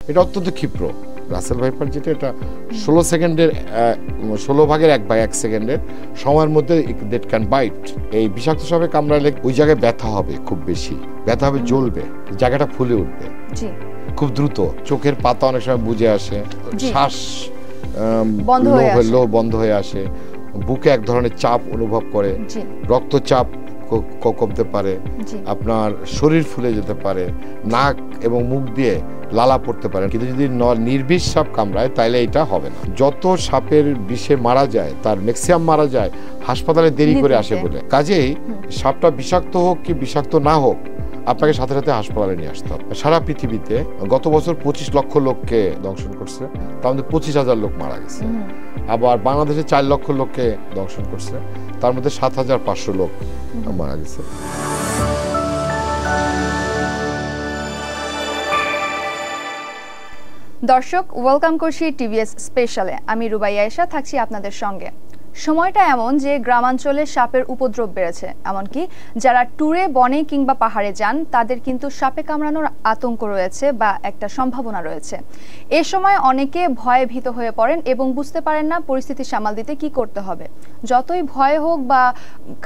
এটা অত্যন্ত ক্ষিপ্র। Russell viper যেটা, এটা 16 সেকেন্ডের 16 ভাগের 1/1 সেকেন্ডের সময়ের মধ্যে দ্যাট ক্যান বাইট। এই বিষাক্ত সাপে কামড়ালে ওই জায়গায় ব্যথা হবে, খুব বেশি ব্যথা হবে, জ্বলবে, জায়গাটা ফুলে উঠবে খুব দ্রুত, চোখের পাতা অনেক সময় বুজে আসে, শ্বাস বন্ধ হয়ে আসে, বুকে এক ধরনের চাপ অনুভব করে, রক্তচাপ কমতে পারে, আপনার শরীর ফুলে যেতে পারে, নাক এবং মুখ দিয়ে লালা পড়তে পারে। কিন্তু যদি নির্বিষ সাপ কামড়ায় তাহলে এটা হবে না। যত সাপের বিষে মারা যায় তার ম্যাক্সিমাম মারা যায় হাসপাতালে দেরি করে আসে বলে। কাজেই সাপটা বিষাক্ত হোক কি বিষাক্ত না হোক, আপনাকে সাথে সাথে হাসপাতালে নিয়ে আসতে হবে। সারা পৃথিবীতে গত বছর 25 লক্ষ লোককে দংশন করছে, তার মধ্যে 25,000 লোক মারা গেছে। আবার বাংলাদেশে 4 লক্ষ লোককে দংশন করছে, তার মধ্যে 7,500 লোক মারা গেছে। দর্শক, ওয়েলকাম করছি টিভিএস স্পেশালে। আমি রুবাইয়া আয়েশা থাকছি আপনাদের সঙ্গে। সময়টা এমন যে গ্রামাঞ্চলে সাপের উপদ্রব বেড়েছে, এমনকি যারা ট্যুরে বনে কিংবা পাহাড়ে যান তাদের কিন্তু সাপে কামড়ানোর আতঙ্ক রয়েছে বা একটা সম্ভাবনা রয়েছে। এ সময় অনেকে ভয়ে ভীত হয়ে পড়েন এবং বুঝতে পারেন না পরিস্থিতি সামাল দিতে কি করতে হবে। যতই ভয় হোক বা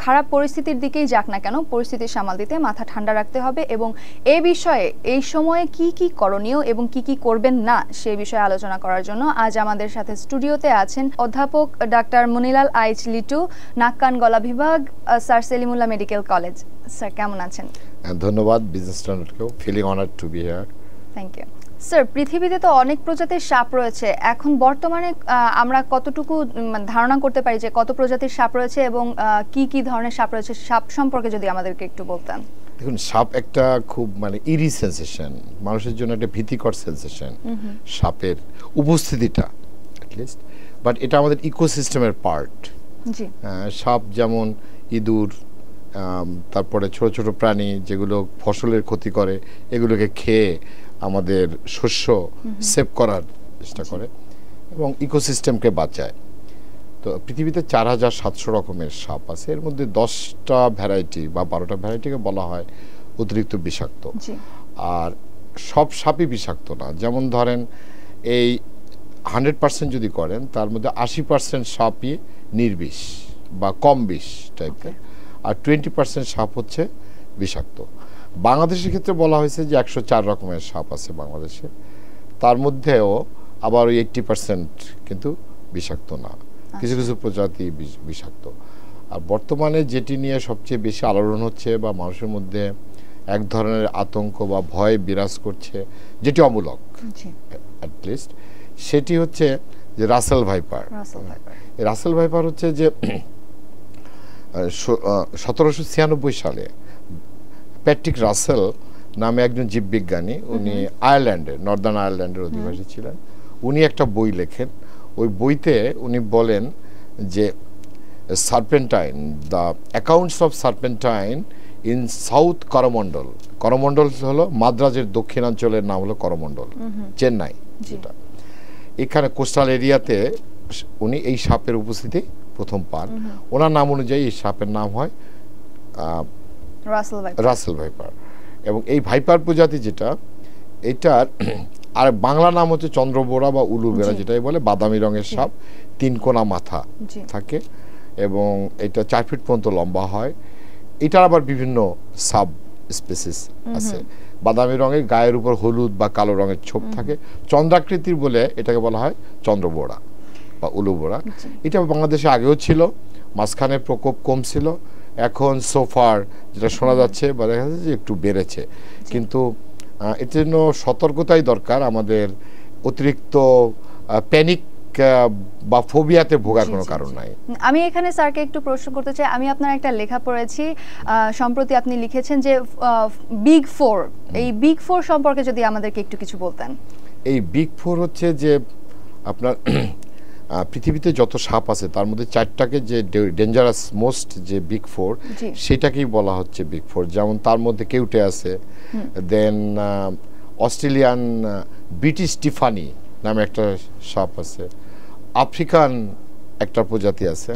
খারাপ পরিস্থিতির দিকেই যাক না কেন, পরিস্থিতি সামাল দিতে মাথা ঠান্ডা রাখতে হবে এবং এ বিষয়ে এই সময়ে কি কি করণীয় এবং কি কি করবেন না সে বিষয়ে আলোচনা করার জন্য আজ আমাদের সাথে স্টুডিওতে আছেন অধ্যাপক ডাক্তার মুনিলাল আইচ লিটু, নাক কান গলা বিভাগ, sir Salimullah medical college. Sir কেমন আছেন? ধন্যবাদ বিজনেস স্ট্যান্ডার্ডকেও, feeling honoured to be here. Thank you sir. পৃথিবীতে তো অনেক প্রজাতির সাপ রয়েছে, এখন বর্তমানে আমরা কতটুকু ধারণা করতে পারি যে কত প্রজাতির সাপ রয়েছে এবং কি কি ধরনের সাপ রয়েছে, সাপ সম্পর্কে যদি আমাদেরকে একটু বলতেন। দেখুন, সাপ একটা খুব ইরি সেন্সেশন, মানুষের জন্য একটা ভীতিকর সেন্সেশন সাপের উপস্থিতিটা, অ্যাটলিস্ট। বাট এটা আমাদের ইকোসিস্টেমের পার্ট। সাপ যেমন ইঁদুর, তারপরে ছোট ছোট প্রাণী যেগুলো ফসলের ক্ষতি করে, এগুলোকে খেয়ে আমাদের শস্য সেভ করার চেষ্টা করে এবং ইকোসিস্টেমকে বাঁচায়। তো পৃথিবীতে 4,700 রকমের সাপ আছে, এর মধ্যে 10টা ভ্যারাইটি বা 12টা ভ্যারাইটিকে বলা হয় অতিরিক্ত বিষাক্ত। আর সব সাপই বিষাক্ত না। যেমন ধরেন, এই 100% যদি করেন তার মধ্যে 80% সাপই নির্বিষ বা কম বিষ টাইপের, আর 20% সাপ হচ্ছে বিষাক্ত। বাংলাদেশের ক্ষেত্রে বলা হয়েছে যে 104 রকমের সাপ আছে বাংলাদেশে, তার মধ্যেও আবার ওই 80% কিন্তু বিষাক্ত না, কিছু কিছু প্রজাতি বিষাক্ত। আর বর্তমানে যেটি নিয়ে সবচেয়ে বেশি আলোড়ন হচ্ছে বা মানুষের মধ্যে এক ধরনের আতঙ্ক বা ভয় বিরাজ করছে, যেটি অমূলক অ্যাটলিস্ট, সেটি হচ্ছে যে রাসেল ভাইপার। রাসেল ভাইপার হচ্ছে যে 1796 সালে প্যাট্রিক রাসেল নামে একজন জীববিজ্ঞানী, উনি আয়ারল্যান্ডের, নর্দার্ন আয়ারল্যান্ডের অধিবাসী ছিলেন। উনি একটা বই লেখেন, ওই বইতে উনি বলেন যে Serpentine, the accounts of Serpentine in south Coromandel. Coromandel হলো মাদ্রাজের দক্ষিণাঞ্চলের নাম হলো করমণ্ডল, চেন্নাই যেটা। এখানে কোস্টাল এরিয়াতে উনি এই সাপের উপস্থিতি প্রথম পান। ওনার নাম অনুযায়ী এই সাপের নাম হয় রাসেল ভাইপার। এবং এই ভাইপার প্রজাতি যেটা, এটার আর বাংলা নাম হচ্ছে চন্দ্রবোড়া বা উলুবেড়া, যেটাই বলে। বাদামি রঙের সাপ, 3 কোনা মাথা থাকে এবং এটা 4 ফিট পর্যন্ত লম্বা হয়। এটার আবার বিভিন্ন সাব স্পেসিস আছে। বাদামি রঙের, গায়ের উপর হলুদ বা কালো রঙের ছোপ থাকে, চন্দ্রাকৃতির বলে এটাকে বলা হয় চন্দ্রবোড়া বা উলুবোড়া। এটা বাংলাদেশে আগেও ছিল, মাঝখানে প্রকোপ কম ছিল, এখন সোফার যেটা শোনা যাচ্ছে বা দেখা যাচ্ছে যে একটু বেড়েছে। কিন্তু এর জন্য সতর্কতাই দরকার, আমাদের অতিরিক্ত প্যানিক বা ফোবিয়াতে ভোগার কোনো কারণ নাই। আমি এখানে স্যারকে একটু প্রশ্ন করতে চাই। আমি আপনার একটা লেখা পড়েছি সম্প্রতি, আপনি লিখেছেন যে বিগ 4, এই বিগ 4 সম্পর্কে যদি আমাদেরকে একটু কিছু বলতেন। এই বিগ 4 হচ্ছে যে আপনার পৃথিবীতে যত সাপ আছে তার মধ্যে 4টাকে যে ডেঞ্জারাস মোস্ট যে বিগ 4, সেটাকেই বলা হচ্ছে বিগ 4। যেমন তার মধ্যে কেউটে আছে, দেন অস্ট্রেলিয়ান ব্রিটিশ টিফানি নামে একটা সাপ আছে, আফ্রিকান একটা প্রজাতি আছে,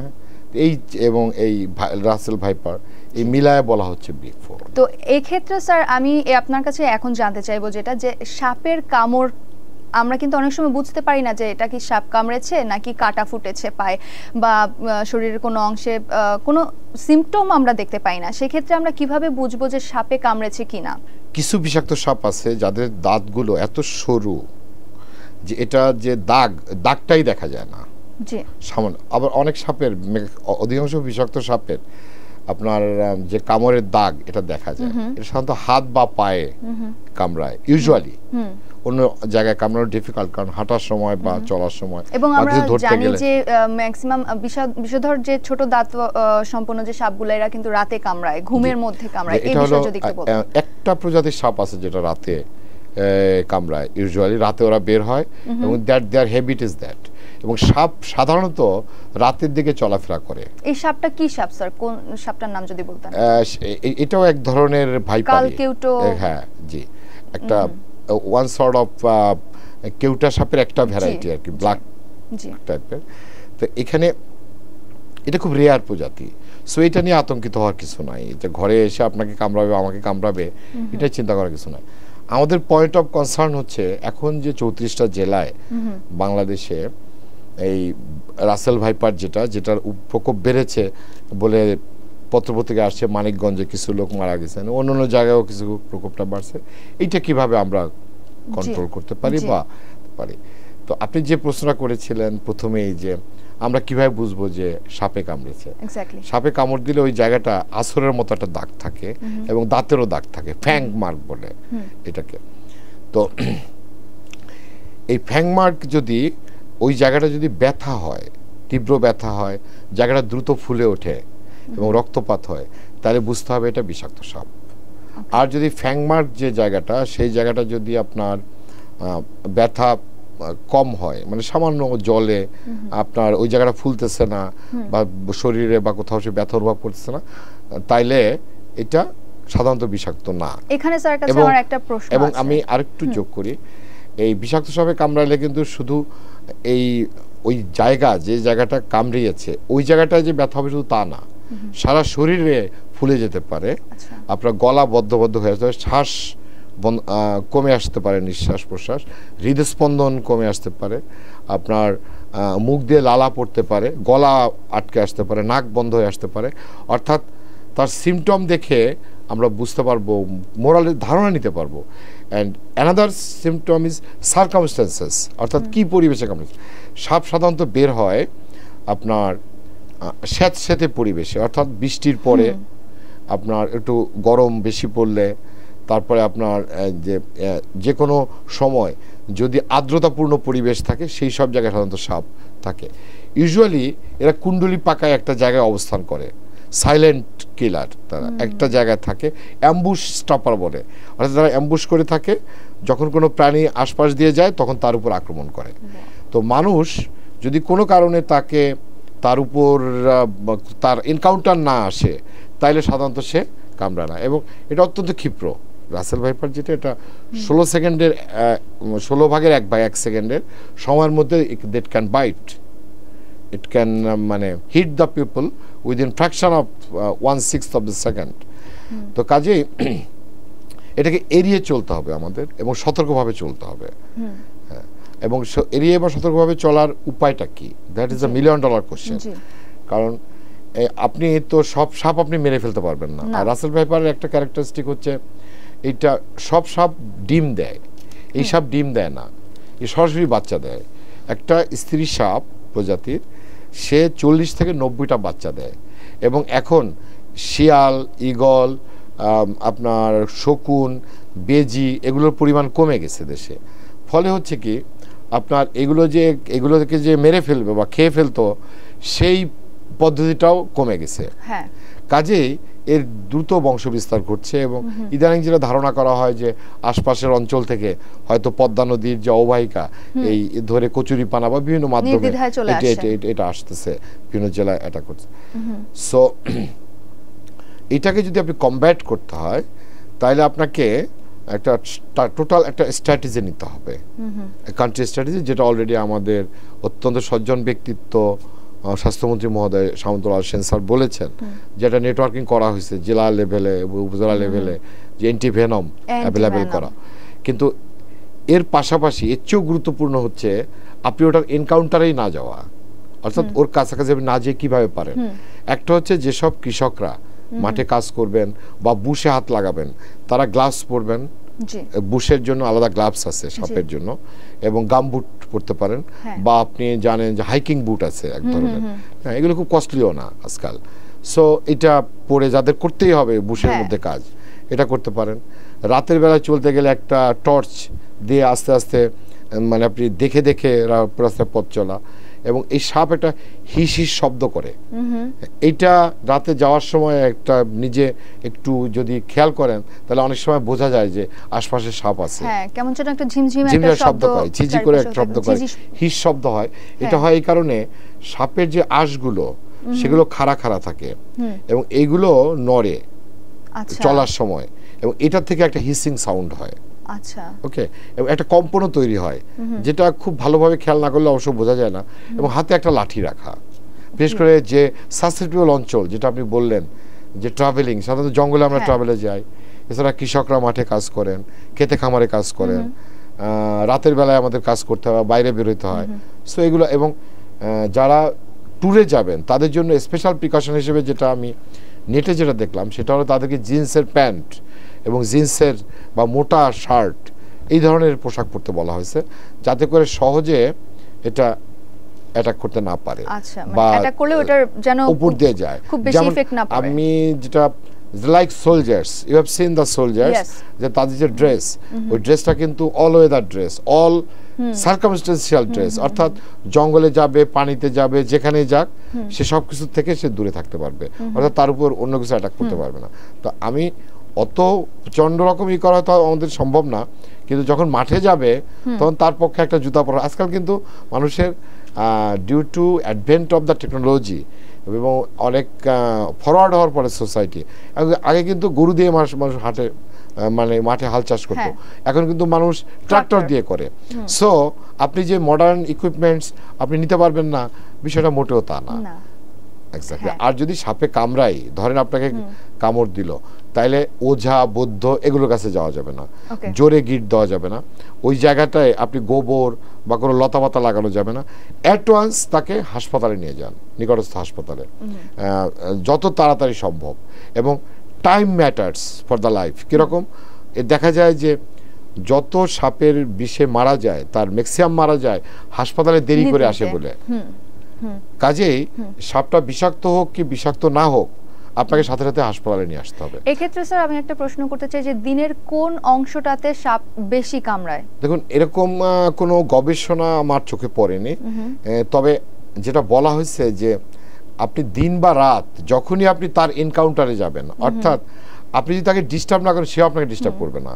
এই এবং এই রাসেল ভাইপার, এই মিলায় বলা হচ্ছে বিগ 4। তো এই ক্ষেত্রে স্যার আমি আপনার কাছে এখন জানতে চাইবো যেটা, যে সাপের কামড় আমরা কিন্তু অনেক সময় বুঝতে পারি না যে এটা কি সাপ কামড়েছে নাকি কাটা ফুটেছে পায়ে বা শরীরের কোনো অংশে কোনো সিম্পটম আমরা দেখতে পাই না, সেক্ষেত্রে আমরা কিভাবে বুঝবো যে সাপে কামড়েছে কিনা? কিছু বিষাক্ত সাপ আছে যাদের দাঁতগুলো এত সরু যে এটা যে দাগটাই দেখা যায় না। জি। সামান্য। আবার অনেক সাপের, অধিকাংশ বিষাক্ত সাপের আপনার যে কামড়ের দাগ এটা দেখা যায়। এটা সাধারণত হাত বা পায়ে কামড়ায় ইউজুয়ালি। অন্য জায়গায় কামড়ানো ডিফিকাল্ট, কারণ হাঁটার সময় বা চলার সময়। এবং আমরা জানি যে ম্যাক্সিমাম বিষধর যে ছোট দাঁত সম্পন্ন যে সাপগুলো এরা কিন্তু রাতে কামড়ায়, ঘুমের মধ্যে কামড়ায়। এই বিষয়ে যদি একটু বলতেন। একটা প্রজাতির সাপ আছে যেটা রাতে কামড়ায়, ইউজুয়ালি রাতে ওরা বের হয় এবং দেয়ার হ্যাবিট ইজ দ্যাট। এবং সাপ সাধারণত রাতের দিকে চলাফেরা করে। এই সাপটা কি সাপ স্যার, কোন সাপটার নাম যদি বলতেন? এটাও এক ধরনের ভাইপার। কালকেউটো। হ্যাঁ জি, একটা ওয়ান সর্ট অফ কেউটা সাপের একটা ভ্যারাইটি আর কি, ব্ল্যাক টাইপের। তো এখানে এটা খুব রেয়ার প্রজাতি, সো এটা নিয়ে আতঙ্কিত হওয়ার কিছু নাই। যে ঘরে এসে আপনাকে কামড়াবে, আমাকে কামড়াবে, এটা চিন্তা করার কিছু নাই। আমাদের পয়েন্ট অফ কনসার্ন হচ্ছে এখন যে 34টা জেলায় বাংলাদেশে এই রাসেল ভাইপার যেটার প্রকোপ বেড়েছে বলে পত্রপত্রিকা আসছে, মানিকগঞ্জে কিছু লোক মারা গেছেন, অন্য জায়গায়ও কিছু প্রকোপটা বাড়ছে। এইটা কিভাবে আমরা কন্ট্রোল করতে পারি বা পারি? তো আপনি যে প্রশ্নটা করেছিলেন প্রথমেই যে আমরা কিভাবে বুঝবো যে সাপে কামড়েছে। সাপে কামড় দিলে ওই জায়গাটা আসরের মতো একটা দাগ থাকে এবং দাঁতেরও দাগ থাকে, ফ্যাং মার্ক বলে এটাকে। তো এই ফ্যাং মার্ক যদি ওই জায়গাটা যদি ব্যথা হয়, তীব্র ব্যথা হয়, জায়গাটা দ্রুত ফুলে ওঠে এবং রক্তপাত হয়, তাহলে বুঝতে হবে এটা বিষাক্ত সাপ। আর যদি ফ্যাং মার্ক যে জায়গাটা, সেই জায়গাটা যদি আপনার ব্যথা কম হয়, মানে সামান্য জলে আপনার ওই জায়গাটা ফুলতেছে না বা শরীরে বা কোথাও সে ব্যথা অনুভব করতেছে না, তাইলে এটা সাধারণত বিষাক্ত না। এখানে স্যার কাছে আমার একটা প্রশ্ন আছে, এবং আমি আরেকটু যোগ করি, এই বিষাক্ত সাপে কামড়ালে কিন্তু শুধু এই ওই জায়গা, যে জায়গাটা কামড়িয়েছে ওই জায়গাটায় যে ব্যথা হবে শুধু তা না, সারা শরীরে ফুলে যেতে পারে। আপনার গলা বদ্ধ হয়ে যেতে পারে, শ্বাস কমে আসতে পারে, নিঃশ্বাস প্রশ্বাস, হৃদস্পন্দন কমে আসতে পারে, আপনার মুখ দিয়ে লালা পড়তে পারে, গলা আটকে আসতে পারে, নাক বন্ধ হয়ে আসতে পারে। অর্থাৎ তার সিমটম দেখে আমরা বুঝতে পারবো, মোরাল ধারণা নিতে পারবো। And another symptom is circumstances, অর্থাৎ কী পরিবেশে কামড়েছে। সাপ সাধারণত বের হয় আপনার স্যাঁতস্যাঁতে পরিবেশে, অর্থাৎ বৃষ্টির পরে, আপনার একটু গরম বেশি পড়লে, তারপরে আপনার যে কোনো সময় যদি আর্দ্রতাপূর্ণ পরিবেশ থাকে, সেই সব জায়গায় সাধারণত সাপ থাকে। ইউজুয়ালি এরা কুণ্ডলি পাকায় একটা জায়গায় অবস্থান করে, সাইলেন্ট কিলার। তারা একটা জায়গায় থাকে, অ্যাম্বুশ স্টপার বলে, অর্থাৎ তারা অ্যাম্বুশ করে থাকে, যখন কোনো প্রাণী আশপাশ দিয়ে যায় তখন তার উপর আক্রমণ করে। তো মানুষ যদি কোনো কারণে তার উপর তার এনকাউন্টার না আসে, তাইলে সাধারণত সে কামড়ায় না। এবং এটা অত্যন্ত ক্ষিপ্র। রাসেল ভাইপার যেটা, এটা 16 সেকেন্ডের 16 ভাগের 1 ভাগ 1 সেকেন্ডের সময়ের মধ্যে that can bite, it can মানে hit the people within fraction of 1/6 of the second. তো কাজেই এটাকে এড়িয়ে চলতে হবে আমাদের, এবং সতর্কভাবে চলতে হবে। হ্যাঁ, এবং এড়িয়ে বা সতর্কভাবে চলার উপায়টা কি? That is a $1 million question. কারণ আপনি তো সব সাপ আপনি মেরে ফেলতে পারবেন না। আর রাসেল ভাইপারের একটা ক্যারেক্টারিস্টিক হচ্ছে, এইটা সব সাপ ডিম দেয়, এই সাপ ডিম দেয় না, এই সরাসরি বাচ্চা দেয়। একটা স্ত্রী সাপ প্রজাতির, সে 40 থেকে 90টা বাচ্চা দেয়। এবং এখন শিয়াল, ঈগল, আপনার শকুন, বেজি, এগুলোর পরিমাণ কমে গেছে দেশে। ফলে হচ্ছে কি, আপনার এগুলোকে যে মেরে ফেলবে বা খেয়ে ফেলতো, সেই পদ্ধতিটাও কমে গেছে। কাজেই এর দ্রুত বংশ বিস্তার ঘটছে। এবং ইদানিং যেটা ধারণা করা হয় যে আশপাশের অঞ্চল থেকে হয়তো পদ্মা নদীর যে অববাহিকা, এই ধরে কচুরিপানা বা বিভিন্ন মাধ্যমে এটা আসতেছে, বিভিন্ন জেলায় এটা করছে। সো এটাকে যদি আপনি কমব্যাট করতে হয়, তাহলে আপনাকে একটা টোটাল একটা স্ট্র্যাটেজি নিতে হবে, কান্ট্রি স্ট্র্যাটেজি, যেটা অলরেডি আমাদের অত্যন্ত সজ্জন ব্যক্তিত্ব স্বাস্থ্যমন্ত্রী মহোদয় সামন্তলাল সেন স্যার বলেছেন, যেটা নেটওয়ার্কিং করা হয়েছে জেলা লেভেলে, উপজেলা লেভেলে, যে অ্যান্টিভেনম অ্যাভেলেবেল করা। কিন্তু এর পাশাপাশি এর চেয়েও গুরুত্বপূর্ণ হচ্ছে আপনি ওটার এনকাউন্টারেই না যাওয়া, অর্থাৎ ওর কাছাকাছি না যেয়ে কিভাবে পারেন। একটা হচ্ছে যেসব কৃষকরা মাঠে কাজ করবেন বা বুশে হাত লাগাবেন তারা গ্লাভস পরবেন, বুশের জন্য আলাদা গ্লাভস আছে সাপের জন্য, এবং গাম বুট পরতে পারেন, বা আপনি জানেন যে হাইকিং বুট আছে এক ধরনের, হ্যাঁ এগুলো খুব কস্টলিও না আজকাল। সো এটা পরে যাদের করতেই হবে বুশের মধ্যে কাজ, এটা করতে পারেন। রাতের বেলায় চলতে গেলে একটা টর্চ দিয়ে আস্তে আস্তে মানে আপনি দেখে দেখে রাস্তায় পথ চলা, এবং এই সাপ একটা হিস হিস শব্দ করে, এইটা রাতে যাওয়ার সময় একটা নিজে একটু যদি খেয়াল করেন তাহলে অনেক সময় বোঝা যায় যে আশপাশে সাপ আছে। হ্যাঁ, কেমন যেন একটা ঝিমঝিম একটা শব্দ করে, ঝিঝি করে একটা শব্দ করে, হিস শব্দ হয়। এটা হয় এই কারণে সাপের যে আঁশগুলো সেগুলো খাড়া খাড়া থাকে এবং এইগুলো নড়ে চলার সময়, এবং এটা থেকে একটা হিসিং সাউন্ড হয়। আচ্ছা, ওকে, এবং একটা কম্পনও তৈরি হয় যেটা খুব ভালোভাবে খেয়াল না করলে অবশ্য বোঝা যায় না। এবং হাতে একটা লাঠি রাখা, বিশেষ করে যে সাসেপ্টিবল অঞ্চল যেটা আপনি বললেন যে ট্রাভেলিং, সাধারণত জঙ্গলে আমরা ট্রাভেলে যাই, এছাড়া কৃষকরা মাঠে কাজ করেন, খেতে খামারে কাজ করেন, রাতের বেলায় আমাদের কাজ করতে হয়, বাইরে বেরোতে হয়। সো এগুলো, এবং যারা ট্যুরে যাবেন তাদের জন্য স্পেশাল প্রিকশন হিসেবে যেটা আমি নেটে যেটা দেখলাম সেটা হলো তাদেরকে জিন্সের প্যান্ট এবং জিন্সের বা মোটা শার্ট এই ধরনের পোশাক পরতে বলা হয়েছে, যাতে করে সহজে এটা অ্যাটাক করতে না পারে, বা অ্যাটাক করলে ওটার যেন উপর দিয়ে যায়, খুব বেশি ইফেক্ট না পড়ে। আমি যেটা like soldiers, you have seen the soldiers, যে তাদের যে ড্রেস, ওই ড্রেসটা কিন্তু all weather dress, all circumstantial dress, অর্থাৎ জঙ্গলে যাবে, পানিতে যাবে, যেখানে যাক সে সব কিছু থেকে সে দূরে থাকতে পারবে, অর্থাৎ তার উপর অন্য কিছু অ্যাটাক করতে পারবে না। তো আমি অত প্রচন্ড রকম করা তো আমাদের সম্ভব না, কিন্তু যখন মাঠে যাবে তখন তার পক্ষে একটা জুতা পরা। আজকাল কিন্তু মানুষের due to advent of the technology এবং অনেক ফরওয়ার্ড হওয়ার পরে সোসাইটি, আগে কিন্তু গরু দিয়ে মানুষ হাটে মানে মাঠে হাল চাষ করতো, এখন কিন্তু মানুষ ট্রাক্টর দিয়ে করে। সো আপনি যে মডার্ন ইকুইপমেন্টস আপনি নিতে পারবেন না, বিষয়টা মোটেও তা না। এক্স্যাক্টলি। আর যদি সাপে কামড়াই, ধরেন আপনাকে কামড় দিল, তাইলে ওঝা বৌদ্ধ এগুলোর কাছে যাওয়া যাবে না, জোরে গিট দেওয়া যাবে না, ওই জায়গাটায় আপনি গোবর বা কোনো লতাপাতা লাগানো যাবে না। অ্যাট ওয়ান্স তাকে হাসপাতালে নিয়ে যান, নিকটস্থ হাসপাতালে, যত তাড়াতাড়ি সম্ভব। এবং time matters for the life. কীরকম দেখা যায় যে যত সাপের বিষে মারা যায় তার ম্যাক্সিমাম মারা যায় হাসপাতালে দেরি করে আসে বলে। কাজেই সাপটা বিষাক্ত হোক কি বিষাক্ত না হোক, আপনাকে সাথে সাথে হাসপাতালে নিয়ে আসতে হবে। এক্ষেত্রে স্যার আমি একটা প্রশ্ন করতে চাই যে দিনের কোন অংশটাতে সাপ বেশি কামড়ায়? দেখুন, এরকম কোনো গবেষণা আমার চোখে পড়েনি, তবে যেটা বলা হয়েছে যে আপনি দিন বা রাত যখনই আপনি তার এনকাউন্টারে যাবেন, অর্থাৎ আপনি যদি তাকে ডিস্টার্ব না করেন সেও আপনাকে ডিস্টার্ব করবে না।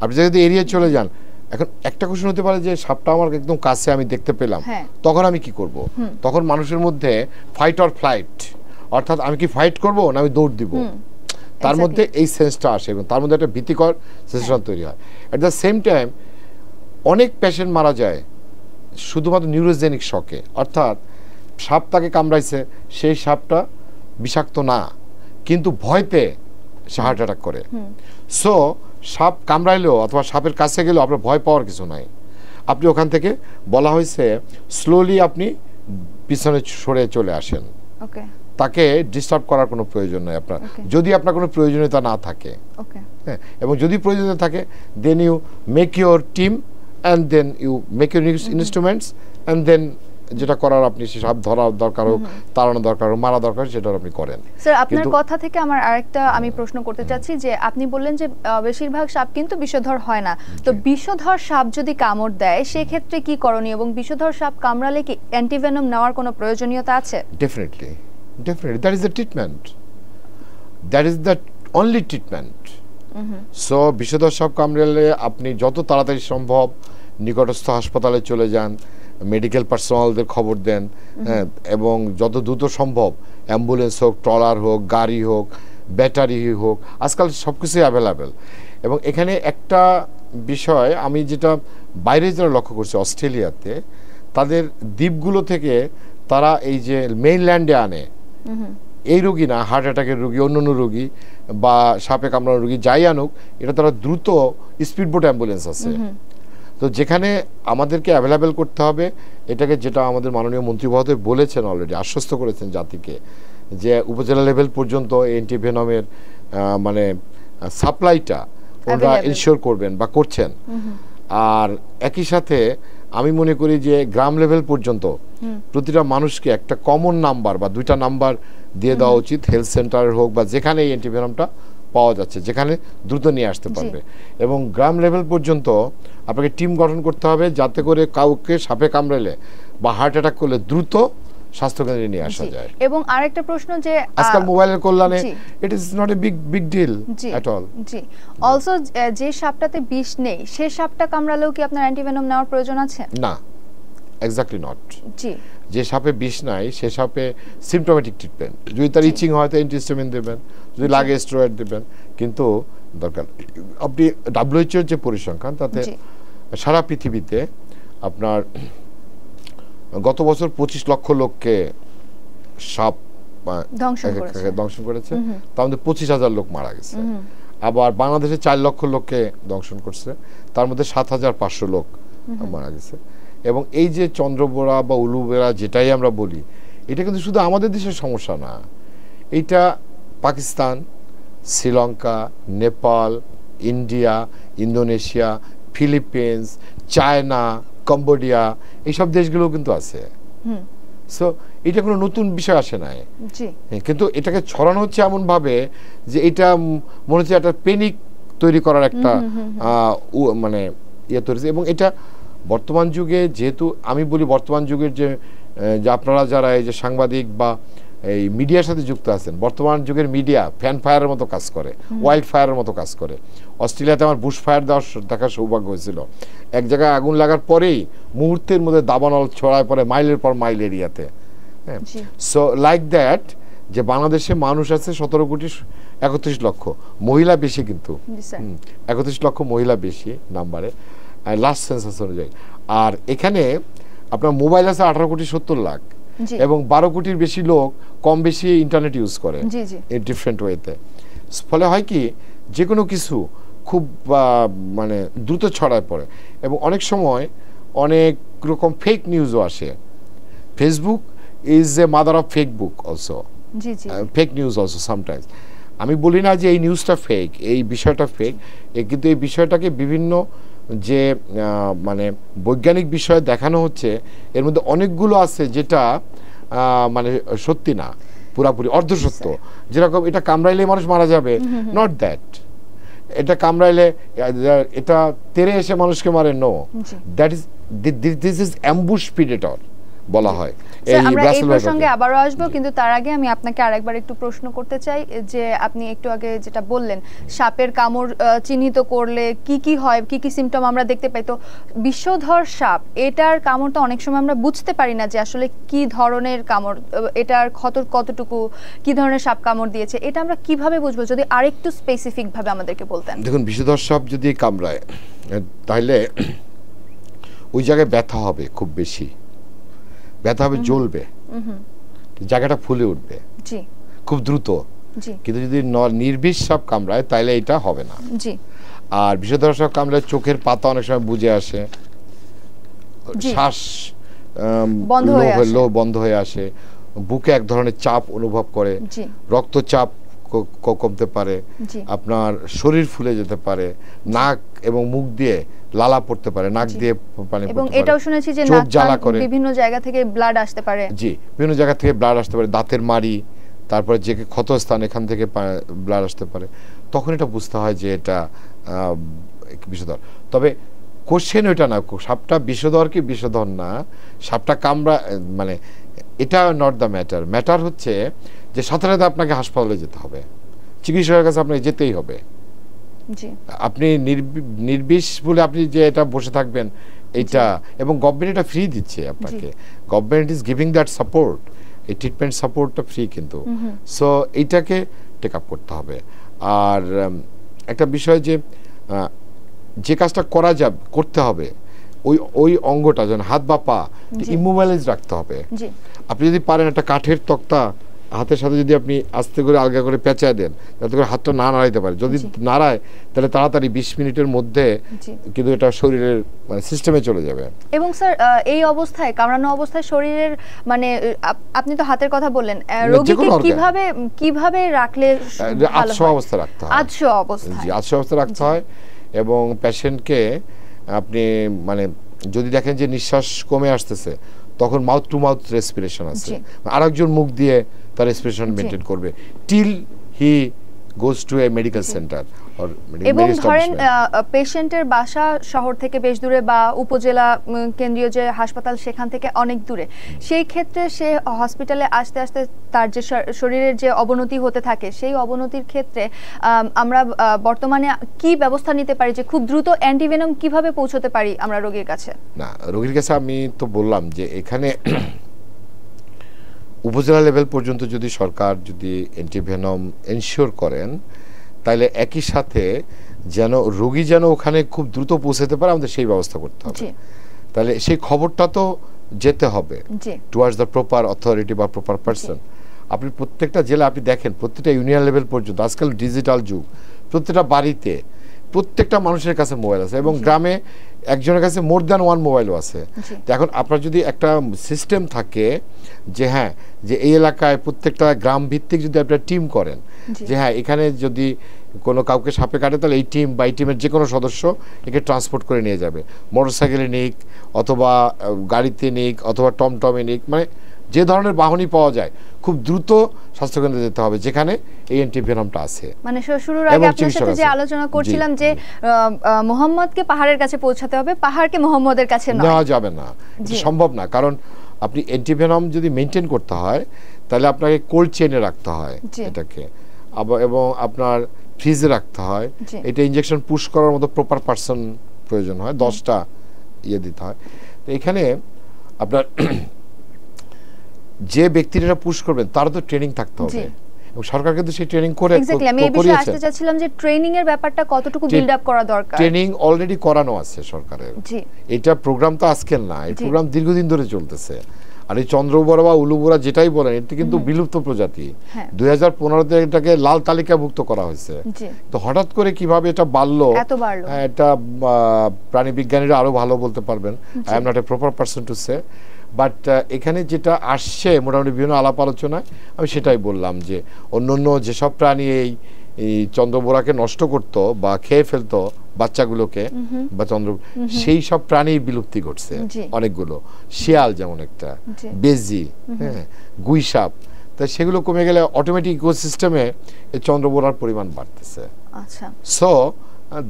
আপনি যদি এরিয়ায় চলে যান, এখন একটা কোশ্চেন হতে পারে যে সাপটা আমার একদম কাছে আমি দেখতে পেলাম, তখন আমি কি করব? তখন মানুষের মধ্যে ফাইট অর ফ্লাইট, অর্থাৎ আমি কি ফাইট করব না আমি দৌড় দিব, তার মধ্যে এই সেন্সটা আসে এবং তার মধ্যে একটা ভীতিকর সেন্সেশন তৈরি হয়। অ্যাট দ্য সেম টাইম অনেক পেশেন্ট মারা যায় শুধুমাত্র নিউরোজেনিক শকে, অর্থাৎ সাপ তাকে কামড়াইছে, সেই সাপটা বিষাক্ত না, কিন্তু ভয়তে সে হার্ট অ্যাটাক করে। সো সাপ কামড়াইলেও অথবা সাপের কাছে গেলেও আপনার ভয় পাওয়ার কিছু নাই। আপনি ওখান থেকে বলা হয়েছে স্লোলি আপনি পিছনে সরে চলে আসেন, তাকে ডিস্টার্ব করার কোনো প্রয়োজন নাই আপনার, যদি আপনার কোনো প্রয়োজনীয়তা না থাকে। হ্যাঁ, এবং যদি প্রয়োজনীয়তা থাকে then you make your team and then you make your instruments and then যেটা করার আপনি সাপ ধরা দরকার হোক, তাড়ানো দরকার হোক, মারা দরকার, সেটা আপনি করেন। স্যার, আপনার কথা থেকে আমার আরেকটা আমি প্রশ্ন করতে চাচ্ছি যে আপনি বললেন যে বেশিরভাগ সাপ কিন্তু বিষধর হয় না, তো বিষধর সাপ যদি কামড় দেয় সেক্ষেত্রে কি করণীয়, এবং বিষধর সাপ কামড়ালে কি অ্যান্টিভেনম নেওয়ার কোনো প্রয়োজনীয়তা আছে? Definitely, definitely, that is the treatment, that is the only treatment. So বিষধর সাপ কামড়ালে আপনি যত তাড়াতাড়ি সম্ভব নিকটস্থ হাসপাতালে চলে যান, মেডিকেল পার্সোনালদের খবর দেন, এবং যত দ্রুত সম্ভব অ্যাম্বুলেন্স হোক, ট্রলার হোক, গাড়ি হোক, ব্যাটারি হোক, আজকাল সব কিছুই অ্যাভেলেবেল। এবং এখানে একটা বিষয় আমি যেটা বাইরে যারা লক্ষ্য করছি, অস্ট্রেলিয়াতে তাদের দ্বীপগুলো থেকে তারা এই যে মেইনল্যান্ডে আনে এই রোগী না, হার্ট অ্যাটাকের রোগী, অন্যান্য রোগী বা সাপে কামড়ানোর রোগী যাই আনুক, এটা তারা দ্রুত স্পিডবোট অ্যাম্বুলেন্স আছে, তো যেখানে আমাদেরকে অ্যাভেলেবেল করতে হবে এটাকে, যেটা আমাদের মাননীয় মন্ত্রী মহোদয় বলেছেন অলরেডি, আশ্বস্ত করেছেন জাতিকে, যে উপজেলা লেভেল পর্যন্ত অ্যান্টিভেনমের মানে সাপ্লাইটা ওরা ইনশিওর করবেন বা করছেন। আর একই সাথে আমি মনে করি যে গ্রাম লেভেল পর্যন্ত প্রতিটা মানুষকে একটা কমন নাম্বার বা 2টা নাম্বার দিয়ে দেওয়া উচিত, হেলথ সেন্টার হোক বা যেখানে এই অ্যান্টিভেনমটা পাওয়া যাচ্ছে, যেখানে দ্রুত নিয়ে আসতে পারবে। এবং গ্রাম লেভেল পর্যন্ত আপনাকে টিম গঠন করতে হবে, যাতে করে কাউকে সাপে কামড়ালে বা হার্ট অ্যাটাক করলে দ্রুত স্বাস্থ্যকেন্দ্রে নিয়ে আসা যায়। এবং আরেকটা প্রশ্ন, যে আজকাল মোবাইলের কল্যাণে it is not a big deal at all. জি, অলসো যে সাপটাতে বিষ নেই সেই সাপটা কামড়ালেও কি আপনার অ্যান্টিভেনম নেওয়ার প্রয়োজন আছে? না, এক্স্যাক্টলি নট। জি, যে সাপে বিষ নাই সে সাপে সিমটোমেটিক ট্রিটমেন্ট, যদি তার ইচিং হয় তো অ্যান্টিহিস্টামিন দেবেন, যদি লাগে স্টেরয়েড দেবেন, কিন্তু দরকার আপনি WHO যে পরিসংখ্যান তাতে সারা পৃথিবীতে আপনার গত বছর 25 লক্ষ লোককে সাপ দংশন করেছে, তার মধ্যে 25,000 লোক মারা গেছে। আবার বাংলাদেশে 4 লক্ষ লোককে দংশন করছে, তার মধ্যে 7,500 লোক মারা গেছে। এবং এই যে চন্দ্রবোরা বা উলুবেরা যেটাই আমরা বলি, এটা কিন্তু শুধু আমাদের দেশের সমস্যা না, এটা Pakistan, Sri Lanka, Nepal, India, Indonesia, Philippines, China, Cambodia, এইসব দেশগুলো কিন্তু আছে। সো এটা কোনো নতুন বিষয় আসে নাই, কিন্তু এটাকে ছড়ানো হচ্ছে এমন ভাবে যে এটা মনে হচ্ছে একটা প্যানিক তৈরি করার একটা মানে ইয়ে তৈরি। এবং এটা বর্তমান যুগে, যেহেতু আমি বলি বর্তমান যুগের যে আপনারা যারা এই যে সাংবাদিক বা এই মিডিয়ার সাথে যুক্ত আছেন, বর্তমান যুগের মিডিয়া ফ্যান ফায়ারের মতো কাজ করে, ওয়াইল্ড ফায়ারের মতো কাজ করে। অস্ট্রেলিয়াতে আমার বুশ ফায়ার দেখার সৌভাগ্য হয়েছিল। এক জায়গায় আগুন লাগার পরেই মুহূর্তের মধ্যে দাবানল ছড়ায় পড়ে মাইলের পর মাইল এরিয়াতে। হ্যাঁ, সো লাইক দ্যাট, যে বাংলাদেশে মানুষ আছে 17,31 লক্ষ, মহিলা বেশি, কিন্তু 31 লক্ষ মহিলা বেশি নাম্বারে লাস্ট সেন্সাস অনুযায়ী। আর এখানে আপনার মোবাইল আছে 18,70 লাখ, এবং 12 কোটির বেশি লোক কম বেশি ইন্টারনেট ইউজ করে ডিফারেন্ট ওয়েতে। ফলে হয় কি, যে কোনো কিছু খুব মানে দ্রুত ছড়ায় পড়ে, এবং অনেক সময় অনেক রকম ফেক নিউজও আসে। Facebook is a mother of fake book also, fake news also sometimes. আমি বলি না যে এই নিউজটা ফেক, এই বিষয়টা ফেক, কিন্তু এই বিষয়টাকে বিভিন্ন যে মানে বৈজ্ঞানিক বিষয় দেখানো হচ্ছে, এর মধ্যে অনেকগুলো আছে যেটা মানে সত্যি না, পুরাপুরি অর্ধসত্য। যেরকম এটা কামড়াইলে মানুষ মারা যাবে, নট দ্যাট। এটা কামড়াইলে এটা তেড়ে এসে মানুষকে মারে, no, that is this is ambush predator বলা হয়। আমরা এই প্রসঙ্গে আবারও আসবো, কিন্তু তার আগে আমি আপনাকে আরেকবার একটু প্রশ্ন করতে চাই, যে আপনি একটু আগে যেটা বললেন সাপের কামড় চিহ্নিত করলে কি কি হয়, কি কি সিমটম আমরা দেখতে পাই। তো বিষধর সাপ, এটার কামড়টা অনেক সময় আমরা বুঝতে পারি না যে আসলে কি ধরনের কামড়, এটার ক্ষত কতটুকু, কি ধরনের সাপ কামড় দিয়েছে, এটা আমরা কিভাবে বুঝবো, যদি আরেকটু স্পেসিফিক ভাবে আমাদেরকে বলতেন। দেখুন, বিষধর সাপ যদি কামড়ায় তাহলে ওই জায়গায় ব্যথা হবে, খুব বেশি ব্যথা হবে, জ্বলবে, জায়গাটা ফুলে উঠবে খুব দ্রুত। কিন্তু যদি নির্বিষ সাপ কামড়ায় তাহলে এটা হবে না। আর বিষধর সাপ কামড়ায় চোখের পাতা অনেক সময় বুজে আসে, শ্বাস বন্ধ হয়ে আসে, বুকে এক ধরনের চাপ অনুভব করে, রক্তচাপ কমতে পারে, আপনার শরীর ফুলে যেতে পারে, নাক এবং মুখ দিয়ে লালা পড়তে পারে, নাক দিয়ে পানি পড়তে পারে, এবং এটাও শুনেছি যে নাক জ্বালা করে, বিভিন্ন জায়গা থেকে ব্লাড আসতে পারে। জি, বিভিন্ন জায়গা থেকে ব্লাড আসতে পারে, দাঁতের মাড়ি, তারপরে যে ক্ষতস্থান, এখান থেকে ব্লাড আসতে পারে। তখন এটা বুঝতে হয় যে এটা বিষধর। তবে কোশ্চেন ওইটা না, সাপটা বিষধর কি বিষধর না, সাপটা কামড়া মানে এটা নট দ্য ম্যাটার। ম্যাটার হচ্ছে যে সাথে সাথে আপনাকে হাসপাতালে যেতে হবে, চিকিৎসকের কাছে আপনাকে যেতেই হবে। আপনি নির্বিষ বলে আপনি যে এটা বসে থাকবেন এটা, এবং গভর্নমেন্ট এটা ফ্রি দিচ্ছে আপনাকে, government is giving that support, এই ট্রিটমেন্ট সাপোর্টটা ফ্রি কিন্তু। সো এইটাকে টেক আপ করতে হবে। আর একটা বিষয় যে কাজটা করতে হবে, ওই অঙ্গটা যেন হাত বা পা ইমোবিলাইজ রাখতে হবে। আপনি যদি পারেন একটা কাঠের তক্তা হাতের সাথে যদি আপনি আস্তে করে আলগা করে পেঁচায় দেন, যাতে করে হাতটা না নাড়াইতে পারে। যদি নাড়ায় তাহলে তাড়াতাড়ি 20 মিনিটের মধ্যে কিন্তু এটা শরীরের মানে সিস্টেমে চলে যাবে। এবং স্যার এই অবস্থায়, কামড়ানো অবস্থায় শরীরের মানে আপনি তো হাতের কথা বললেন, রোগীকে কিভাবে রাখলে আধশো অবস্থা রাখতে হয়। আধশো অবস্থা রাখতে হয়। এবং পেশেন্টকে আপনি মানে যদি দেখেন যে নিঃশ্বাস কমে আসতেছে, তখন মাউথ টু মাউথ রেসপিরেশন আছে, আরেকজন মুখ দিয়ে তার রেসপিরেশন মেনটেন করবে till he goes to A medical centre. এবং ধরেন পেশেন্টের বাসা শহর থেকে বেশ দূরে বা উপজেলা কেন্দ্রীয় যে হাসপাতাল সেখান থেকে অনেক দূরে, সেই ক্ষেত্রে সে হসপিটালে আসতে আসতে তার যে শরীরের যে অবনতি হতে থাকে, সেই অবনতির ক্ষেত্রে আমরা বর্তমানে কি ব্যবস্থা নিতে পারি যে খুব দ্রুত অ্যান্টিভেনম কিভাবে পৌঁছতে পারি আমরা রোগীর কাছে? না, রোগীর কাছে আমি তো বললাম যে এখানে উপজেলা লেভেল পর্যন্ত যদি সরকার যদি অ্যান্টিভেনম এনশিওর করেন, তাহলে একই সাথে যেন রোগী যেন ওখানে খুব দ্রুত পৌঁছাতে পারে, আমাদের সেই ব্যবস্থা করতে হবে। তাহলে সেই খবরটা তো যেতে হবে টুয়ার্ডস দ্য প্রপার অথরিটি বা প্রপার পারসন। আপনি প্রত্যেকটা জেলা আপনি দেখেন, প্রত্যেকটা ইউনিয়ন লেভেল পর্যন্ত আজকাল ডিজিটাল যুগ, প্রত্যেকটা বাড়িতে প্রত্যেকটা মানুষের কাছে মোবাইল আছে, এবং গ্রামে একজনের কাছে মোর দ্যান ওয়ান মোবাইলও আছে। তো এখন আপনার যদি একটা সিস্টেম থাকে যে হ্যাঁ, যে এই এলাকায় প্রত্যেকটা গ্রাম ভিত্তিক যদি আপনারা টিম করেন, যে হ্যাঁ এখানে যদি কোনো কাউকে সাপে কাটে তাহলে এই টিম বা এই টিমের যে কোনো সদস্য একে ট্রান্সপোর্ট করে নিয়ে যাবে, মোটরসাইকেলে নিক অথবা গাড়িতে নিক অথবা টমটমে নিক, মানে যে ধরনের বাহনই পাওয়া যায় খুব দ্রুত স্বাস্থ্যকেন্দ্রে যেতে হবে যেখানে এই অ্যান্টিভেনমটা আছে। মানে শুরুর আগে আপনার সাথে যে আলোচনা করছিলাম যে মোহাম্মদকে পাহাড়ের কাছে পৌঁছাতে হবে, পাহাড়কে মোহাম্মদের কাছে নেওয়া যাবে না, সম্ভব না। কারণ আপনি অ্যান্টিভেনম যদি মেনটেন করতে হয় তাহলে আপনাকে কোল্ড চেইনে রাখতে হয় এটাকে, এবং আপনার ফ্রিজে রাখতে হয়। এটা ইনজেকশন পুশ করার মতো প্রপার পারসন প্রয়োজন হয়, 10টা ইয়ে দিতে হয়। তো এখানে আপনার যে ব্যক্তিরা পুশ করবেন তারও তো ট্রেনিং থাকতে হবে, এবং সরকার কিন্তু সেই ট্রেনিং করে এক্স্যাক্টলি আমি এই বিষয়ে আসতে চাচ্ছিলাম যে ট্রেনিং এর ব্যাপারটা কতটুকু বিল্ড আপ করা দরকার। ট্রেনিং অলরেডি করানো আছে সরকারের। এটা প্রোগ্রাম তো আজকের না, এই প্রোগ্রাম দীর্ঘদিন ধরে চলতেছে। আর এই চন্দ্রবোরা বা উলুবোরা যেটাই বলেন, এটা কিন্তু বিলুপ্ত প্রজাতি। 2015-তে এটাকে লাল তালিকাভুক্ত করা হয়েছে। তো হঠাৎ করে কিভাবে এটা বাড়লো, এটা প্রাণী বিজ্ঞানীরা আরো ভালো বলতে পারবেন। I am not a proper person to say, but এখানে যেটা আসছে মোটামুটি বিভিন্ন আলাপ আলোচনায় আমি সেটাই বললাম যে অন্য যেসব প্রাণী এই চন্দ্রবোরাকে নষ্ট করতো বা খেয়ে ফেলতো বাচ্চাগুলোকে বা সেই সব প্রাণী বিলুপ্তি ঘটছে অনেকগুলো। শিয়াল যেমন একটা, বেজি, হ্যাঁ, গুইসাপ, তাই সেগুলো কমে গেলে অটোমেটিক ইকোসিস্টেমে এই চন্দ্রবোরার পরিমাণ বাড়তেছে। So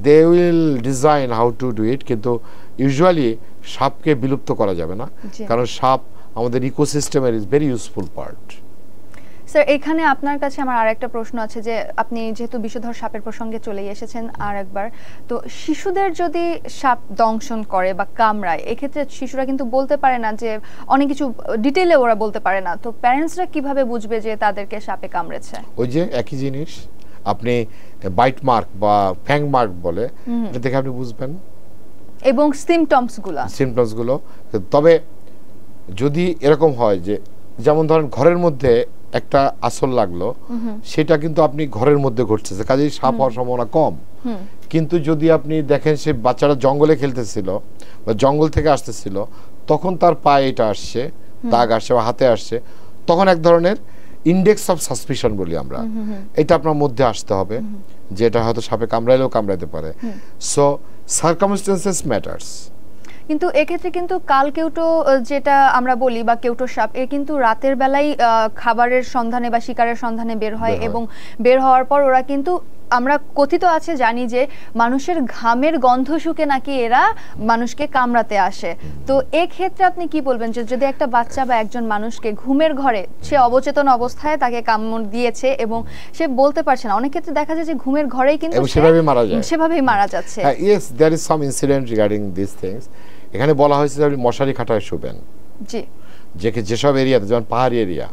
they will design how to do it, কিন্তু ইউজুয়ালি সাপকে বিলুপ্ত করা যাবে না, কারণ সাপ আমাদের ইকোসিস্টেমের is very useful part. Sir এখানে আপনার কাছে আমার আরেকটা প্রশ্ন আছে যে আপনি যেহেতু বিষধর সাপের প্রসঙ্গে চলে এসেছেন আরেকবার, তো শিশুদের যদি সাপ দংশন করে বা কামড়ায়, এক্ষেত্রে শিশুরা কিন্তু বলতে পারে না, যে অনেক কিছু ডিটেইলে ওরা বলতে পারে না, তো প্যারেন্টসরা কিভাবে বুঝবে যে তাদেরকে সাপে কামড়েছে? ওই যে একই জিনিস, আপনি বাইট মার্ক বা ফ্যাং মার্ক বলে, এটা দেখে আপনি বুঝবেন, এবং সিম্পটমসগুলো। তবে যদি এরকম হয় যে যেমন ধরেন ঘরের মধ্যে একটা আসল লাগলো, সেটা কিন্তু আপনি ঘরের মধ্যে ঘটছে, কাজেই সাপ হওয়ার সম্ভাবনা কম। কিন্তু যদি আপনি দেখেন সে বাচ্চারা জঙ্গলে খেলতেছিল বা জঙ্গল থেকে আসতেছিল, তখন তার পায়ে এটা আসছে, দাগ আসছে বা হাতে আসছে, তখন এক ধরনের ইন্ডেক্স অফ সাসপিশন বলি আমরা, এটা আপনার মধ্যে আসতে হবে যে এটা হয়তো সাপে কামড়াইলেও কামড়াইতে পারে। So circumstances matters. কিন্তু এক্ষেত্রে কিন্তু কালকেউটো যেটা আমরা বলি বা কেউটো সাপ, এ কিন্তু রাতের বেলায় খাবারের সন্ধানে বা শিকারের সন্ধানে বের হয়, এবং বের হওয়ার পর ওরা কিন্তু আমরা কথিত আছে জানি যে মানুষের ঘামের গন্ধ শুকে নাকি এরা মানুষকে কামড়াতে আসে। তো এই ক্ষেত্রে আপনি কি বলবেন যে যদি একটা বাচ্চা বা একজন মানুষকে ঘুমের ঘরে সে অবচেতন অবস্থায় তাকে কামড় দিয়েছে এবং সে বলতে পারছে না, অনেক ক্ষেত্রে দেখা যায় যে ঘুমের ঘরেই কিন্তু সেভাবেই মারা যাচ্ছে। Yes, there is some incident regarding this things. এখানে বলা হয়েছে যে আপনি মশারি খাটায় শুবেন, জি, যেসব এরিয়াতে, যেমন পাহাড়ি এরিয়া।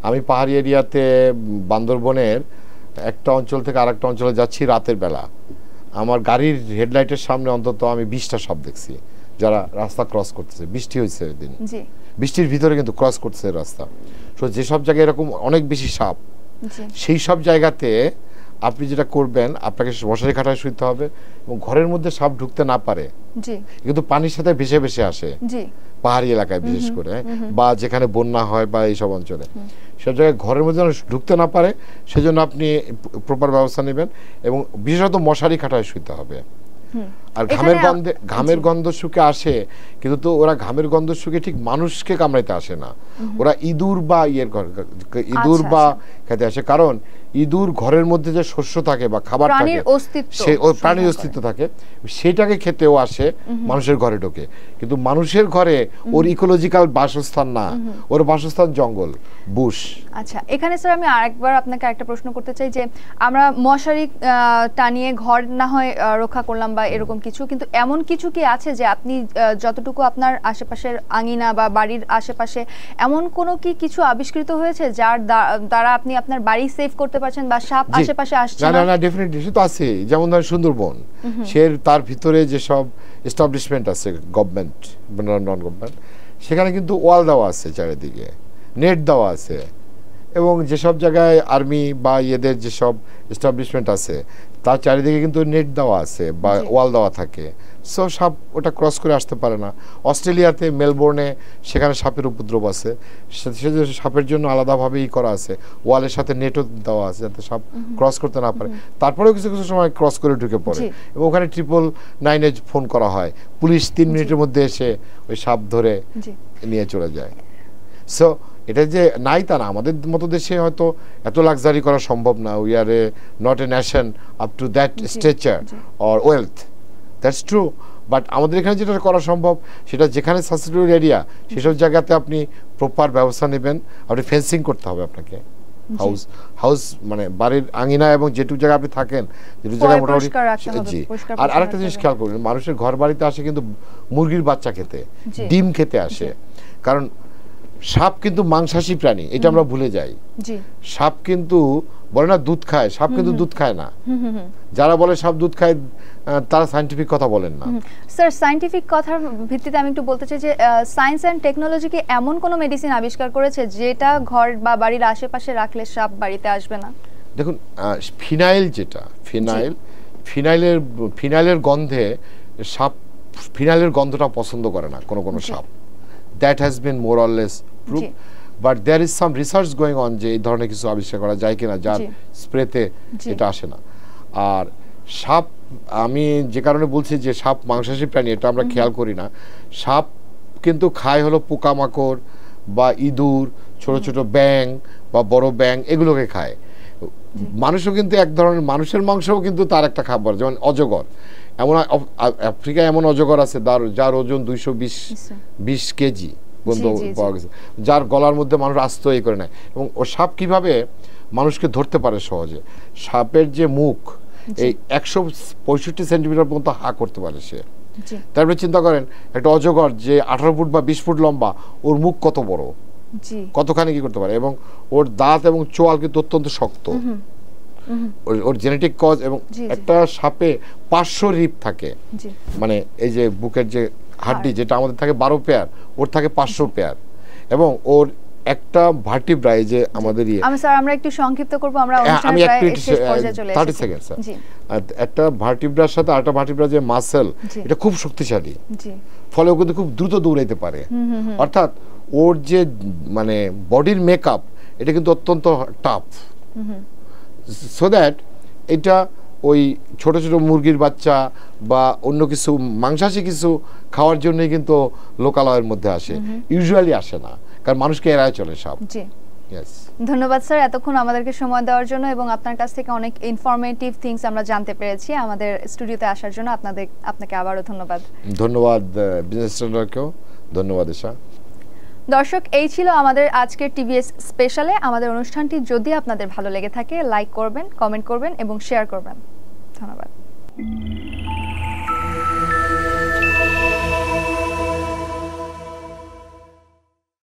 আমি পাহাড়ি এরিয়াতে বান্দরবনের একটা অঞ্চল থেকে আরেকটা অঞ্চলে যাচ্ছি রাতের বেলা, আমার গাড়ির হেডলাইটের সামনে অন্তত আমি 20টা সাপ দেখছি যারা রাস্তা ক্রস করতেছে, বৃষ্টি হয়েছে ওই দিন, বৃষ্টির ভিতরে কিন্তু ক্রস করতেছে রাস্তা, তো যেসব জায়গায় এরকম অনেক বেশি সাপ, সেই সব জায়গাতে আপনি যেটা করবেন, আপনাকে মশারি খাটায় শুতে হবে এবং ঘরের মধ্যে সাপ ঢুকতে না পারে, কিন্তু পানির সাথে ভেসে ভেসে আসে পাহাড়ি এলাকায় বিশেষ করে, বা যেখানে বন্যা হয় বা এইসব অঞ্চলে, সব জায়গায় ঘরের মধ্যে ঢুকতে না পারে, সেজন্য আপনি প্রপার ব্যবস্থা নেবেন এবং বিশেষত মশারি খাটায় শুতে হবে। আর ঘামের গন্ধ শুকে আসে, কিন্তু তো ওরা ঘামের গন্ধ শুকে ঠিক মানুষকে কামড়াইতে আসে না, ওরা ইঁদুর বা ইঁদুর বা খেতে আসে, কারণ ইঁদুর ঘরের মধ্যে যে শস্য থাকে বা খাবার থাকে, সে ওই প্রাণীর অস্তিত্ব থাকে, সেটাকে খেতেও আসে, মানুষের ঘরে ঢোকে, কিন্তু মানুষের ঘরে ওর ইকোলজিক্যাল বাসস্থান না, ওর বাসস্থান জঙ্গল, বুশ। আচ্ছা, এখানে স্যার আমি আরেকবার আপনাকে একটা প্রশ্ন করতে চাই যে আমরা মশারি টানিয়ে ঘর না হয় রক্ষা করলাম বা এরকম কিছু, কিন্তু এমন কিছু কি আছে যে আপনি যতটুকু আপনার আশেপাশের আঙিনা বা বাড়ির আশেপাশে এমন কোনো কি কিছু আবিষ্কৃত হয়েছে যার দ্বারা আপনি আপনার বাড়ি সেভ করতে পারছেন বা সাপ আশেপাশে আসছে না? না, ডেফিনেটলি সে তো আছে, যেমন ধরেন সুন্দরবন, সে তার ভিতরে যে সব এস্টাবলিশমেন্ট আছে, গভর্নমেন্ট নন গভর্নমেন্ট, সেখানে কিন্তু ওয়াল দেওয়া আছে, চারিদিকে নেট দেওয়া আছে, এবং যেসব জায়গায় আর্মি বা এদের যেসব এস্টাবলিশমেন্ট আছে তার চারিদিকে কিন্তু নেট দেওয়া আছে বা ওয়াল দেওয়া থাকে, সো সাপ ওটা ক্রস করে আসতে পারে না। অস্ট্রেলিয়াতে মেলবোর্নে সেখানে সাপের উপদ্রব আছে, সে সাপের জন্য আলাদাভাবে করা আছে, ওয়ালের সাথে নেটও দেওয়া আছে যাতে সাপ ক্রস করতে না পারে, তারপরেও কিছু কিছু সময় ক্রস করে ঢুকে পড়ে, এবং ওখানে 999 ফোন করা হয়, পুলিশ 3 মিনিটের মধ্যে এসে ওই সাপ ধরে নিয়ে চলে যায়। সো এটা যে নাই তা না, আমাদের মতো দেশে হয়তো এত লাক্সারি করা সম্ভব না, we are not a nation up to that stretcher or wealth, that's true, but আমাদের এখানে যেটা করা সম্ভব সেটা যেখানে সাসটেনেবল এরিয়া সেসব জায়গাতে আপনি প্রপার ব্যবস্থা নেবেন, আপনি ফেন্সিং করতে হবে আপনাকে, হাউস মানে বাড়ির আঙিনা এবং যেটুকু জায়গায় আপনি থাকেন, যেটুকু জায়গায় মোটামুটি। জি, আর আরেকটা জিনিস খেয়াল করবেন, মানুষের ঘর বাড়িতে আসে কিন্তু মুরগির বাচ্চা খেতে, ডিম খেতে আসে, কারণ সাপ কিন্তু মাংসাশী প্রাণী, এটা আমরা ভুলে যাই। সাপ কিন্তু বলে না দুধ খায়, সাপ কিন্তু দুধ খায় না, যারা বলে সাপ দুধ খায় তারা সায়েন্টিফিক কথা বলেন না। স্যার, সায়েন্টিফিক কথার ভিত্তিতে আমি একটু বলতে চাই যে সায়েন্স অ্যান্ড টেকনোলজি কি এমন কোনো মেডিসিন আবিষ্কার করেছে যেটা ঘর বা বাড়ির আশেপাশে রাখলে সাপ বাড়িতে আসবে না? দেখুন, ফিনাইল যেটা, ফিনাইলের গন্ধে সাপ, ফিনাইলের গন্ধটা পছন্দ করে না কোনো সাপ, that has been more or less proved, but there is some research going on যে এই ধরনের কিছু আবিষ্কার করা যায় কিনা যার স্প্রেতে এটা আসে না। আর সাপ, আমি যে কারণে বলছি যে সাপ মাংসাশী প্রাণী, এটা আমরা খেয়াল করি না, সাপ কিন্তু খায় হলো পোকামাকড় বা ইঁদুর, ছোট ছোট ব্যাং বা বড় ব্যাং, এগুলোকে খায়। মানুষও কিন্তু এক ধরনের, মানুষের মাংসও কিন্তু তার একটা খাবার, যেমন অজগর, এমন আফ্রিকায় এমন অজগর আছে যার ওজন 220 কেজি পর্যন্ত পাওয়া গেছে, যার গলার মধ্যে মানুষ আস্ত করে নেয়, এবং ও সাপ কিভাবে মানুষকে ধরতে পারে সহজে, সাপের যে মুখ এই 165 সেন্টিমিটার পর্যন্ত হা করতে পারে সে। তারপরে চিন্তা করেন একটা অজগর যে 18 ফুট বা 20 ফুট লম্বা, ওর মুখ কত বড়, কতখানি কি করতে পারে, এবং ওর দাঁত এবং চোয়াল কিন্তু অত্যন্ত শক্ত, ওর জেনেটিক কজ, এবং একটা সাপে 500 রিপ থাকে, মানে এই যে বুকের যে হাড্ডি যেটা আমাদের থাকে 12 পেয়ার, ওর থাকে 500 পেয়ার, এবং ওর একটা ভার্টিব্রা, এই যে আমাদের আমরা একটু সংক্ষিপ্ত করব, আমরা অনুষ্ঠানের প্রায় শেষ পর্যায়ে চলে এসেছি, 30 সেকেন্ড স্যার। একটা ভার্টিব্রার সাথে আরেকটা ভার্টিব্রা যে মাসল, এটা খুব শক্তিশালী, ফলে ও কিন্তু খুব দ্রুত দৌড়াইতে পারে, অর্থাৎ ওর যে মানে বডির মেকআপ এটা কিন্তু অত্যন্ত টাফ, সো দ্যাট এটা ওই ছোট ছোট মুরগির বাচ্চা বা অন্য কিছু মাংসাশী কিছু খাওয়ার জন্যই কিন্তু লোকালয়ের মধ্যে আসে, ইউজুয়ালি আসে না, কারণ মানুষকে এড়ায় চলে সাপ। ধন্যবাদ স্যার এতক্ষণ আমাদেরকে সময় দেওয়ার জন্য, এবং আপনার কাছ থেকে অনেক ইনফরমেটিভ থিংস আমরা জানতে পেরেছি। আমাদের স্টুডিওতে আসার জন্য আপনাকে আবারও ধন্যবাদ। ধন্যবাদ বিজনেস স্ট্যান্ডার্ডকেও ধন্যবাদ এশা। দর্শক, এই ছিল আমাদের আজকের টিভিএস স্পেশালে। আমাদের অনুষ্ঠানটি যদি আপনাদের ভালো লেগে থাকে, লাইক করবেন, কমেন্ট করবেন এবং শেয়ার করবেন। ধন্যবাদ।